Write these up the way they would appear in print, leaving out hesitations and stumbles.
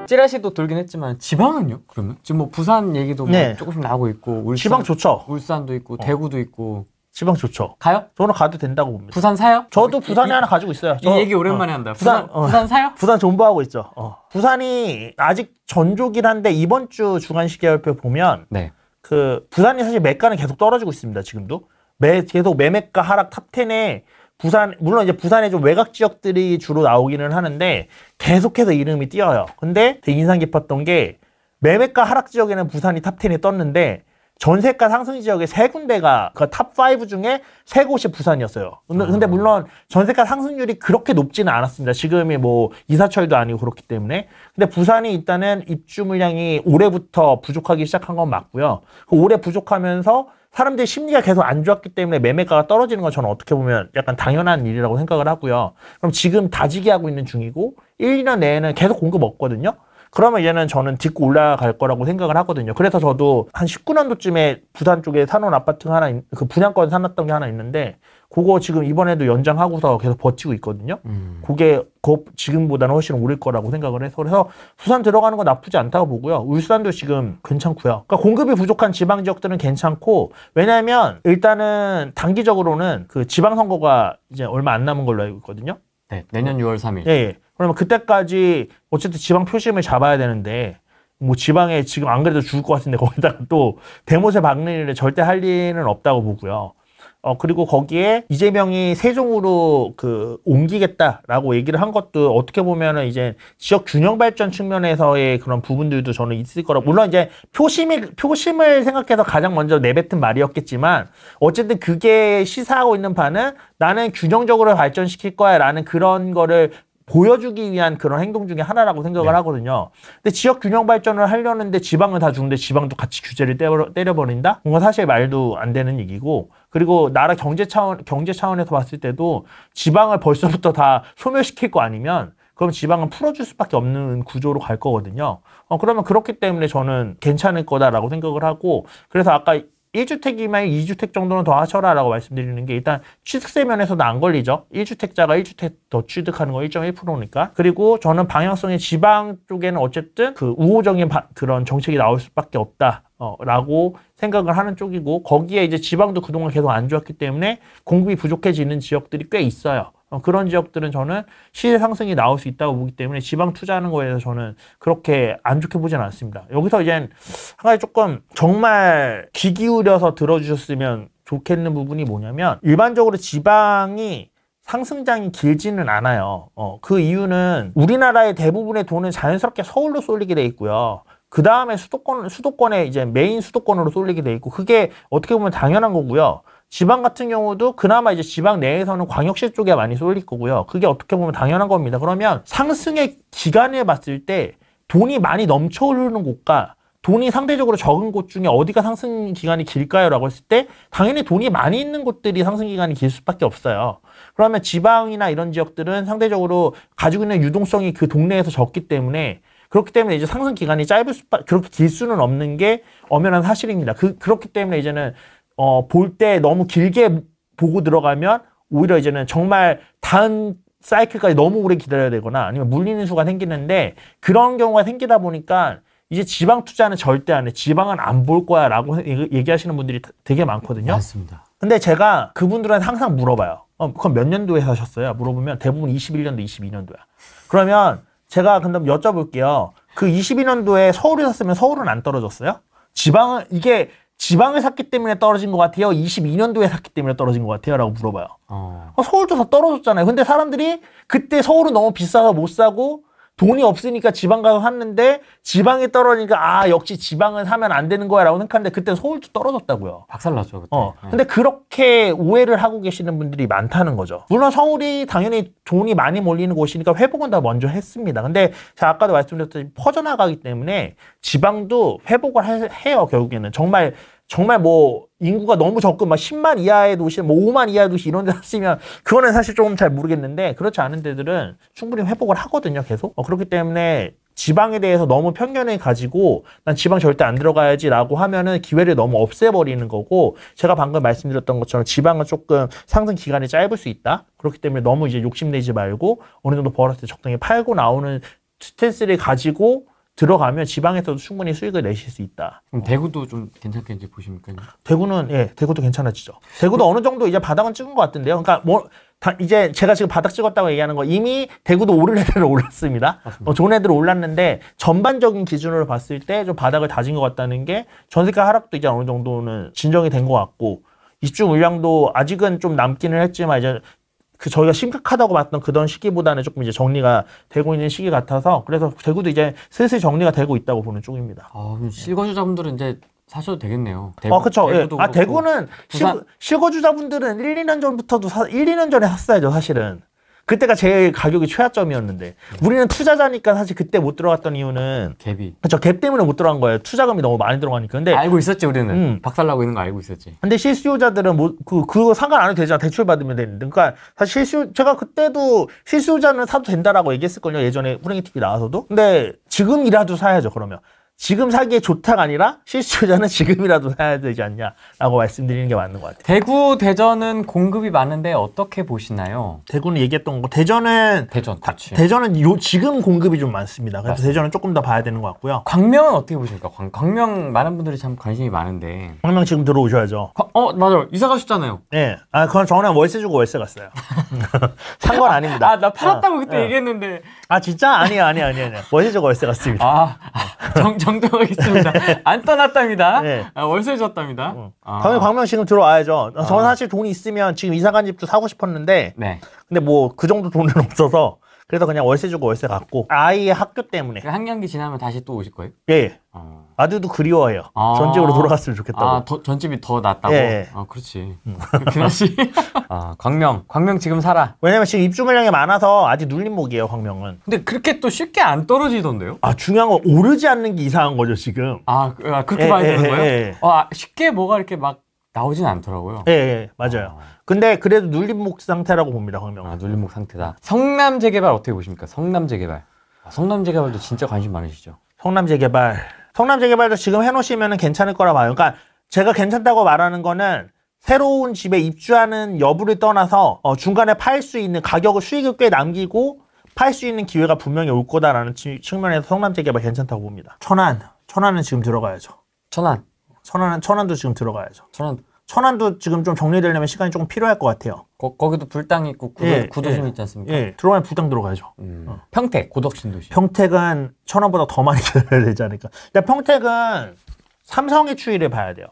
찌라시도 돌긴 했지만 지방은요? 그러면? 지금 뭐 부산 얘기도 뭐 네. 조금씩 나오고 있고 울산, 지방 좋죠. 울산도 있고 대구도 있고 지방 좋죠. 가요? 저는 가도 된다고 봅니다. 부산 사요? 저도 부산에 하나 가지고 있어요. 이 얘기 오랜만에 한다. 부산 사요? 부산 존버하고 있죠. 부산이 아직 전조긴 한데 이번 주 주간시계열표 보면 네. 그 부산이 사실 매가는 계속 떨어지고 있습니다. 지금도 계속 매매가 하락 탑10에 부산, 물론 이제 부산의 좀 외곽 지역들이 주로 나오기는 하는데 계속해서 이름이 띄어요. 근데 되게 인상 깊었던 게 매매가 하락 지역에는 부산이 탑10에 떴는데 전세가 상승 지역에 세 군데가 그 탑5 중에 세 곳이 부산이었어요. 근데 물론 전세가 상승률이 그렇게 높지는 않았습니다. 지금이 뭐 이사철도 아니고 그렇기 때문에. 근데 부산이 일단은 입주 물량이 올해부터 부족하기 시작한 건 맞고요. 올해 부족하면서 사람들이 심리가 계속 안 좋았기 때문에 매매가가 떨어지는 건 저는 어떻게 보면 약간 당연한 일이라고 생각을 하고요. 그럼 지금 다지기 하고 있는 중이고 1, 2년 내에는 계속 공급 없거든요. 그러면 이제는 저는 딛고 올라갈 거라고 생각을 하거든요. 그래서 저도 한 19년도쯤에 부산 쪽에 사놓은 아파트가 하나, 그 분양권 사놨던 게 하나 있는데 그거 지금 이번에도 연장하고서 계속 버티고 있거든요. 그게 지금보다는 훨씬 오를 거라고 생각을 해서 그래서 부산 들어가는 거 나쁘지 않다고 보고요. 울산도 지금 괜찮고요. 그러니까 공급이 부족한 지방 지역들은 괜찮고 왜냐하면 일단은 단기적으로는 그 지방선거가 이제 얼마 안 남은 걸로 알고 있거든요. 네, 내년 6월 3일. 예. 그러면 그때까지 어쨌든 지방 표심을 잡아야 되는데 뭐 지방에 지금 안 그래도 죽을 것 같은데 거기다가 또 대못을 박는 일을 절대 할 리는 없다고 보고요. 그리고 거기에 이재명이 세종으로 옮기겠다라고 얘기를 한 것도 어떻게 보면은 이제 지역 균형 발전 측면에서의 그런 부분들도 저는 있을 거라고. 물론 이제 표심을 생각해서 가장 먼저 내뱉은 말이었겠지만 어쨌든 그게 시사하고 있는 바는 나는 균형적으로 발전시킬 거야 라는 그런 거를 보여주기 위한 그런 행동 중에 하나라고 생각을 하거든요. 근데 지역 균형 발전을 하려는데 지방은 다 주는데 지방도 같이 규제를 때려버린다? 뭔가 사실 말도 안 되는 얘기고 그리고 나라 경제 차원에서 봤을 때도 지방을 벌써부터 다 소멸시킬 거 아니면 그럼 지방은 풀어줄 수밖에 없는 구조로 갈 거거든요. 그러면 그렇기 때문에 저는 괜찮을 거다라고 생각을 하고 그래서 아까 1주택이면 2주택 정도는 더 하셔라라고 말씀드리는 게 일단 취득세 면에서도 안 걸리죠. 1주택자가 1주택 더 취득하는 거 1.1%니까. 그리고 저는 방향성이 지방 쪽에는 어쨌든 그 우호적인 그런 정책이 나올 수밖에 없다. 라고 생각을 하는 쪽이고 거기에 이제 지방도 그동안 계속 안 좋았기 때문에 공급이 부족해지는 지역들이 꽤 있어요. 그런 지역들은 저는 시세 상승이 나올 수 있다고 보기 때문에 지방 투자하는 거에 대해서 저는 그렇게 안 좋게 보진 않습니다. 여기서 이제 한 가지 조금 정말 귀 기울여서 들어주셨으면 좋겠는 부분이 뭐냐면 일반적으로 지방이 상승장이 길지는 않아요. 그 이유는 우리나라의 대부분의 돈은 자연스럽게 서울로 쏠리게 돼 있고요. 그 다음에 수도권에 이제 메인 수도권으로 쏠리게 돼 있고 그게 어떻게 보면 당연한 거고요. 지방 같은 경우도 그나마 이제 지방 내에서는 광역시 쪽에 많이 쏠릴 거고요. 그게 어떻게 보면 당연한 겁니다. 그러면 상승의 기간을 봤을 때 돈이 많이 넘쳐 흐르는 곳과 돈이 상대적으로 적은 곳 중에 어디가 상승 기간이 길까요? 라고 했을 때 당연히 돈이 많이 있는 곳들이 상승 기간이 길 수밖에 없어요. 그러면 지방이나 이런 지역들은 상대적으로 가지고 있는 유동성이 그 동네에서 적기 때문에 그렇기 때문에 이제 상승 기간이 그렇게 길 수는 없는 게 엄연한 사실입니다. 그렇기 때문에 이제는 볼 때 너무 길게 보고 들어가면 오히려 이제는 정말 다음 사이클까지 너무 오래 기다려야 되거나 아니면 물리는 수가 생기는데 그런 경우가 생기다 보니까 이제 지방 투자는 절대 안 해. 지방은 안 볼 거야 라고 얘기하시는 분들이 되게 많거든요. 맞습니다. 근데 제가 그분들한테 항상 물어봐요. 그럼 몇 년도에 사셨어요? 물어보면 대부분 21년도, 22년도야. 그러면 제가 그럼 여쭤볼게요. 그 22년도에 서울에 샀으면 서울은 안 떨어졌어요? 지방을 샀기 때문에 떨어진 것 같아요? 22년도에 샀기 때문에 떨어진 것 같아요? 라고 물어봐요. 서울도 다 떨어졌잖아요. 근데 사람들이 그때 서울은 너무 비싸서 못 사고 돈이 없으니까 지방 가서 샀는데 지방이 떨어지니까 역시 지방은 사면 안 되는 거야 라고 생각하는데 그때 서울도 떨어졌다고요. 박살났죠 그때. 근데 그렇게 오해를 하고 계시는 분들이 많다는 거죠. 물론 서울이 당연히 돈이 많이 몰리는 곳이니까 회복은 다 먼저 했습니다. 근데 제가 아까도 말씀드렸듯이 퍼져나가기 때문에 지방도 회복을 해요. 결국에는 정말 뭐 인구가 너무 적고 막 10만 이하의 도시, 뭐 5만 이하의 도시 이런 데 샀으면 그거는 사실 조금 잘 모르겠는데 그렇지 않은 데들은 충분히 회복을 하거든요. 계속. 그렇기 때문에 지방에 대해서 너무 편견을 가지고 난 지방 절대 안 들어가야지 라고 하면은 기회를 너무 없애버리는 거고 제가 방금 말씀드렸던 것처럼 지방은 조금 상승 기간이 짧을 수 있다. 그렇기 때문에 너무 이제 욕심내지 말고 어느 정도 벌었을 때 적당히 팔고 나오는 스탠스를 가지고 들어가면 지방에서도 충분히 수익을 내실 수 있다. 그럼 대구도 좀 괜찮게 이제 보십니까? 대구는 대구도 괜찮아지죠. 대구도 어느 정도 이제 바닥은 찍은 것 같은데요. 그러니까 뭐 이제 제가 지금 바닥 찍었다고 얘기하는 거 이미 대구도 오를 애들은 올랐습니다. 좋은 애들 올랐는데 전반적인 기준으로 봤을 때 좀 바닥을 다진 것 같다는 게 전세가 하락도 이제 어느 정도는 진정이 된 것 같고 입주 물량도 아직은 좀 남기는 했지만 이제 저희가 심각하다고 봤던 그런 시기보다는 조금 이제 정리가 되고 있는 시기 같아서 그래서 대구도 이제 슬슬 정리가 되고 있다고 보는 쪽입니다. 실거주자분들은 이제 사셔도 되겠네요. 그렇죠. 대구는 부산... 실거주자분들은 1, 2년 전부터도 1, 2년 전에 샀어야죠, 사실은. 그때가 제일 가격이 최하점이었는데 우리는 투자자니까 사실 그때 못 들어갔던 이유는 갭이. 그렇죠. 갭 때문에 못 들어간 거예요. 투자금이 너무 많이 들어가니까. 근데 알고 있었지 우리는. 박살나고 있는 거 알고 있었지. 근데 실수요자들은 뭐 그거 상관 안 해도 되잖아. 대출 받으면 되는데. 그러니까 사실 제가 그때도 실수요자는 사도 된다라고 얘기했을걸요. 예전에 후랭이 TV 나와서도. 근데 지금이라도 사야죠. 그러면. 지금 사기에 좋다가 아니라 실수요자는 지금이라도 사야 되지 않냐라고 말씀드리는 게 맞는 것 같아요. 대구, 대전은 공급이 많은데 어떻게 보시나요? 대구는 얘기했던 거. 대전은 지금 공급이 좀 많습니다. 그래서 맞습니다. 대전은 조금 더 봐야 되는 것 같고요. 광명은 어떻게 보십니까? 광명 많은 분들이 참 관심이 많은데. 광명 지금 들어오셔야죠. 맞아요. 이사 가셨잖아요. 네. 그건 저는 월세 주고 월세 갔어요. 산 건 아닙니다. 나 팔았다고 그때 얘기했는데. 진짜? 아니야. 월세 주고 월세 갔습니다. 정정하겠습니다. 안 떠났답니다. 네. 월세 줬답니다. 당연히 광명 지금 들어와야죠. 저는 사실 돈이 있으면 지금 이사간 집도 사고 싶었는데 네. 근데 뭐 그 정도 돈은 없어서 그래서 그냥 월세 주고 월세 갔고 아이의 학교 때문에 학년기 지나면 다시 또 오실 거예요? 예. 아들도 그리워해요. 전집으로 돌아갔으면 좋겠다고. 전집이 더 낫다고? 예. 그렇지. 그렇지. 광명 지금 살아. 왜냐면 지금 입주 물량이 많아서 아직 눌림목이에요, 광명은. 근데 그렇게 또 쉽게 안 떨어지던데요? 중요한 건 오르지 않는 게 이상한 거죠, 지금. 그렇게 봐야 되는 거예요? 쉽게 뭐가 이렇게 막 나오진 않더라고요. 예, 맞아요. 근데 그래도 눌림목 상태라고 봅니다, 광명은. 눌림목 상태다. 성남 재개발 어떻게 보십니까? 성남 재개발. 성남 재개발도 진짜 관심 많으시죠? 성남 재개발도 지금 해놓으시면 괜찮을 거라 봐요. 그러니까 제가 괜찮다고 말하는 거는 새로운 집에 입주하는 여부를 떠나서 중간에 팔 수 있는 가격을 수익을 꽤 남기고 팔 수 있는 기회가 분명히 올 거다라는 측면에서 성남 재개발 괜찮다고 봅니다. 천안은 지금 들어가야죠. 천안도 지금 들어가야죠. 천안도 지금 좀 정리되려면 시간이 조금 필요할 것 같아요. 거기도 불당 있고 구도심 있지 않습니까? 들어가면 불당 들어가야죠. 평택, 고덕신도시. 평택은 천안보다 더 많이 기다려야 되지 않을까. 근데 평택은 삼성의 추이를 봐야 돼요.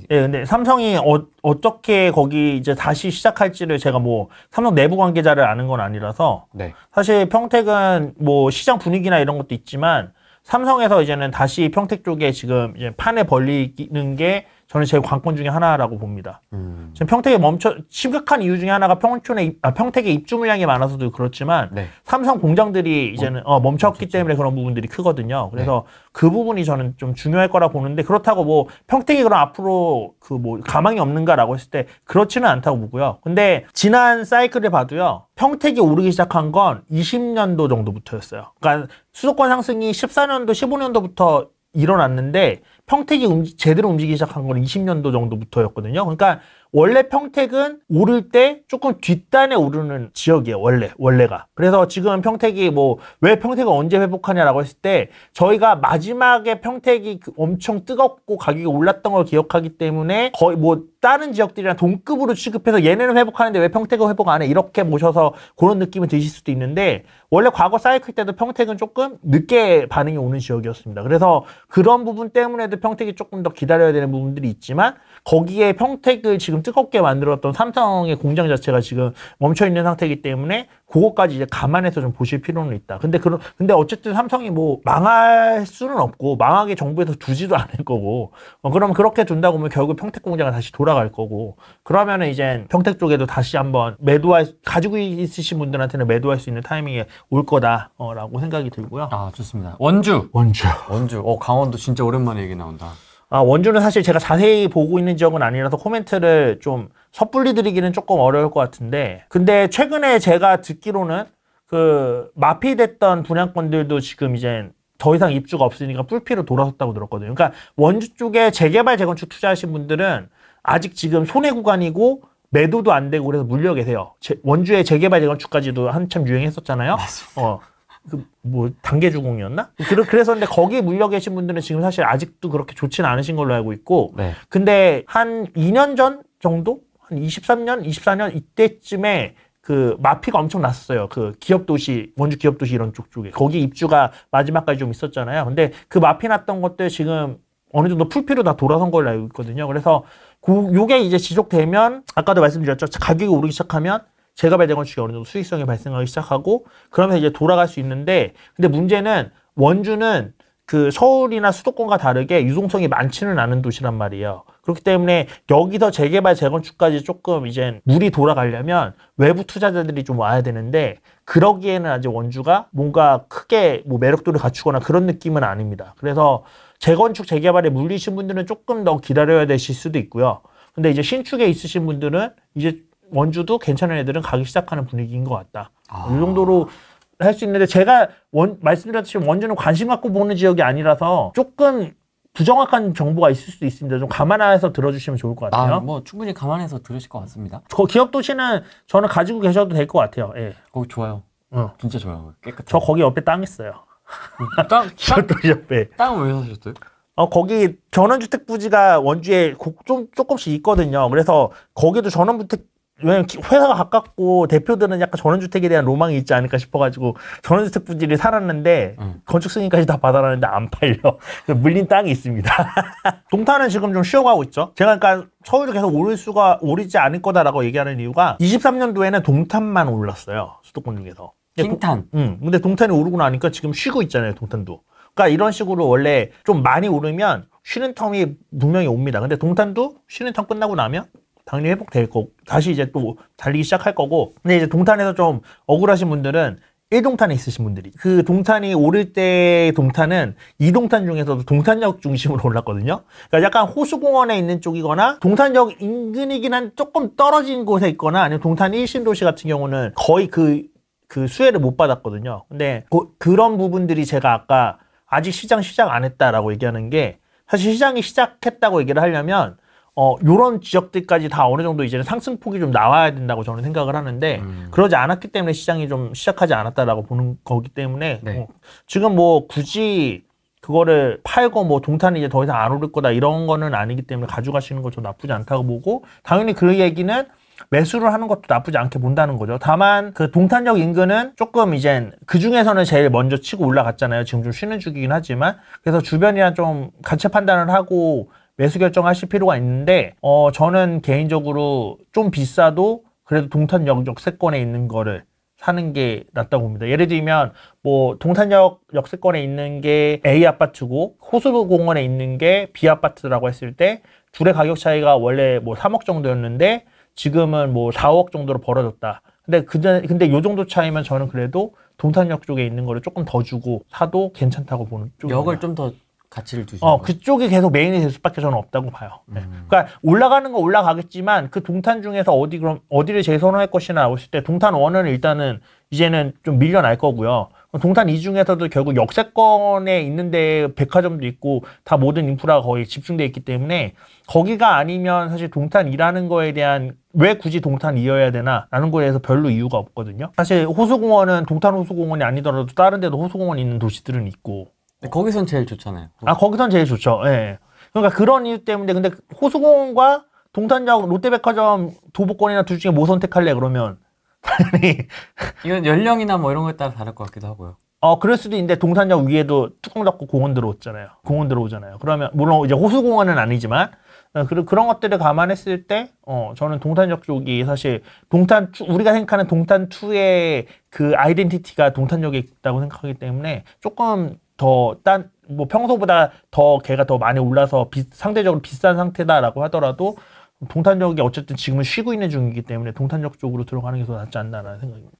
근데 삼성이 어떻게 거기 이제 다시 시작할지를 제가 뭐 삼성 내부 관계자를 아는 건 아니라서 사실 평택은 뭐 시장 분위기나 이런 것도 있지만 삼성에서 이제는 다시 평택 쪽에 지금 이제 판에 벌리는 게 저는 제일 관건 중에 하나라고 봅니다. 지금 평택에 심각한 이유 중에 하나가 평택에 입주 물량이 많아서도 그렇지만 삼성 공장들이 이제는 멈췄기 때문에 그런 부분들이 크거든요. 그래서 그 부분이 저는 좀 중요할 거라 보는데 그렇다고 뭐 평택이 그럼 앞으로 뭐 가망이 없는가라고 했을 때 그렇지는 않다고 보고요. 근데 지난 사이클을 봐도요. 평택이 오르기 시작한 건 20년도 정도부터였어요. 그러니까 수도권 상승이 14년도, 15년도부터 일어났는데 평택이 제대로 움직이기 시작한 건 20년도 정도부터였거든요. 그러니까 원래 평택은 오를 때 조금 뒷단에 오르는 지역이에요. 원래가. 그래서 지금 평택이 왜 평택이 언제 회복하냐라고 했을 때 저희가 마지막에 평택이 엄청 뜨겁고 가격이 올랐던 걸 기억하기 때문에 거의 다른 지역들이랑 동급으로 취급해서 얘네는 회복하는데 왜 평택은 회복 안 해? 이렇게 보셔서 그런 느낌이 드실 수도 있는데 원래 과거 사이클 때도 평택은 조금 늦게 반응이 오는 지역이었습니다. 그래서 그런 부분 때문에도 평택이 조금 더 기다려야 되는 부분들이 있지만 거기에 평택을 지금 뜨겁게 만들었던 삼성의 공장 자체가 지금 멈춰있는 상태이기 때문에 그것까지 이제 감안해서 좀 보실 필요는 있다. 근데 어쨌든 삼성이 망할 수는 없고 망하게 정부에서 두지도 않을 거고 그러면 그렇게 둔다고 하면 결국 평택 공장은 다시 돌아갈 거고 그러면은 이제 평택 쪽에도 다시 한번 가지고 있으신 분들한테는 매도할 수 있는 타이밍에 올 거다라고 생각이 들고요. 좋습니다. 원주. 강원도 진짜 오랜만에 얘기 나온다. 원주는 사실 제가 자세히 보고 있는 지역은 아니라서 코멘트를 좀 섣불리 드리기는 조금 어려울 것 같은데 근데 최근에 제가 듣기로는 마피됐던 분양권들도 지금 이제 더 이상 입주가 없으니까 뿔피로 돌아섰다고 들었거든요. 그러니까 원주 쪽에 재개발, 재건축 투자하신 분들은 아직 지금 손해 구간이고 매도도 안 되고 그래서 물려 계세요. 원주의 재개발, 재건축까지도 한참 유행했었잖아요. 뭐 단계주공이었나? 그래서 근데 거기 물려 계신 분들은 지금 사실 아직도 그렇게 좋지는 않으신 걸로 알고 있고, 네. 근데 한 2년 전 정도? 한 23년, 24년 이때쯤에 그 마피가 엄청 났었어요. 그 기업도시, 원주 기업도시 이런 쪽에. 거기 입주가 마지막까지 좀 있었잖아요. 근데 그 마피 났던 것들 지금 어느 정도 풀피로 다 돌아선 걸로 알고 있거든요. 그래서 요게 이제 지속되면, 아까도 말씀드렸죠. 가격이 오르기 시작하면 재개발 재건축이 어느 정도 수익성이 발생하기 시작하고, 그러면서 이제 돌아갈 수 있는데, 근데 문제는 원주는 그 서울이나 수도권과 다르게 유동성이 많지는 않은 도시란 말이에요. 그렇기 때문에 여기서 재개발 재건축까지 조금 이제 물이 돌아가려면 외부 투자자들이 좀 와야 되는데, 그러기에는 아직 원주가 뭔가 크게 뭐 매력도를 갖추거나 그런 느낌은 아닙니다. 그래서 재건축 재개발에 물리신 분들은 조금 더 기다려야 되실 수도 있고요. 근데 이제 신축에 있으신 분들은 이제 원주도 괜찮은 애들은 가기 시작하는 분위기인 것 같다. 이 정도로 할 수 있는데, 제가 말씀드렸듯이 원주는 관심 갖고 보는 지역이 아니라서 조금 부정확한 정보가 있을 수도 있습니다. 좀 감안해서 들어주시면 좋을 것 같아요. 뭐 충분히 감안해서 들으실 것 같습니다. 기업도시는 저는 가지고 계셔도 될 것 같아요. 예. 거기 좋아요. 진짜 좋아요. 깨끗해. 저 거기 옆에 땅 있어요. 기업도시 옆에. 땅은 왜 사셨어요? 거기 전원주택 부지가 원주에 조금씩 있거든요. 그래서 거기도 전원주택, 왜냐면 회사가 가깝고 대표들은 약간 전원주택에 대한 로망이 있지 않을까 싶어가지고 전원주택 부지를 살았는데 건축 승인까지 다 받아놨는데 안 팔려. 물린 땅이 있습니다. 동탄은 지금 좀 쉬어가고 있죠. 제가 그러니까 서울도 계속 오르지 않을 거다라고 얘기하는 이유가 23년도에는 동탄만 올랐어요. 수도권 중에서. 킹탄. 근데 동탄이 오르고 나니까 지금 쉬고 있잖아요. 동탄도. 그러니까 이런 식으로 원래 좀 많이 오르면 쉬는 텀이 분명히 옵니다. 근데 동탄도 쉬는 텀 끝나고 나면 당연히 회복될 거고 다시 이제 또 달리기 시작할 거고. 근데 이제 동탄에서 좀 억울하신 분들은 1동탄에 있으신 분들이, 그 동탄이 오를 때 동탄은 2동탄 중에서도 동탄역 중심으로 올랐거든요. 그러니까 약간 호수공원에 있는 쪽이거나 동탄역 인근이긴 한 조금 떨어진 곳에 있거나, 아니면 동탄 1신도시 같은 경우는 거의 그 수혜를 못 받았거든요. 근데 그런 부분들이 제가 아까 아직 시장 안 했다라고 얘기하는 게, 사실 시장이 시작했다고 얘기를 하려면 요런 지역들까지 다 어느 정도 이제는 상승폭이 좀 나와야 된다고 저는 생각을 하는데, 그러지 않았기 때문에 시장이 좀 시작하지 않았다라고 보는 거기 때문에, 네. 지금 뭐 굳이 그거를 팔고 뭐 동탄이 이제 더 이상 안 오를 거다 이런 거는 아니기 때문에 가져가시는 거 좀 나쁘지 않다고 보고, 당연히 그 얘기는 매수를 하는 것도 나쁘지 않게 본다는 거죠. 다만 그 동탄역 인근은 조금 이젠 그 중에서는 제일 먼저 치고 올라갔잖아요. 지금 좀 쉬는 주기긴 하지만. 그래서 주변이랑 좀 가치 판단을 하고 매수 결정하실 필요가 있는데, 저는 개인적으로 좀 비싸도 그래도 동탄역 역세권에 있는 거를 사는 게 낫다고 봅니다. 예를 들면 뭐 동탄역 역세권에 있는 게 A 아파트고 호수공원에 있는 게 B 아파트라고 했을 때 둘의 가격 차이가 원래 뭐 3억 정도였는데 지금은 뭐 4억 정도로 벌어졌다. 근데 요 정도 차이면 저는 그래도 동탄역 쪽에 있는 거를 조금 더 주고 사도 괜찮다고 보는 쪽입니다. 역을 좀 더 가치를 두시는 그쪽이 계속 메인이 될 수밖에 저는 없다고 봐요. 그러니까 올라가는 거 올라가겠지만 그 동탄 중에서 어디를 제일 선호할 것이나 했을 때 동탄 1은 일단은 이제는 좀 밀려날 거고요. 동탄 2 중에서도 결국 역세권에 있는데 백화점도 있고 다 모든 인프라가 거의 집중돼 있기 때문에, 거기가 아니면 사실 동탄 2라는 거에 대한, 왜 굳이 동탄 2여야 되나 라는 거에 대해서 별로 이유가 없거든요. 사실 호수공원은 동탄 호수공원이 아니더라도 다른 데도 호수공원이 있는 도시들은 있고. 거기선 제일 좋잖아요. 거기선 제일 좋죠. 예. 그러니까 그런 이유 때문에. 근데 호수공원과 동탄역, 롯데백화점, 도보권이나 둘 중에 뭐 선택할래 그러면 당연히 이건 연령이나 뭐 이런 거에 따라 다를 것 같기도 하고요. 그럴 수도 있는데 동탄역 위에도 뚜껑 닫고 공원 들어오잖아요. 그러면 물론 이제 호수공원은 아니지만 그런 것들을 감안했을 때 저는 동탄역 쪽이 사실 우리가 생각하는 동탄2의 그 아이덴티티가 동탄역에 있다고 생각하기 때문에 조금 더 뭐 평소보다 더 걔가 더 많이 올라서 상대적으로 비싼 상태다라고 하더라도 동탄역이 어쨌든 지금은 쉬고 있는 중이기 때문에 동탄역 쪽으로 들어가는 게 더 낫지 않나라는 생각입니다.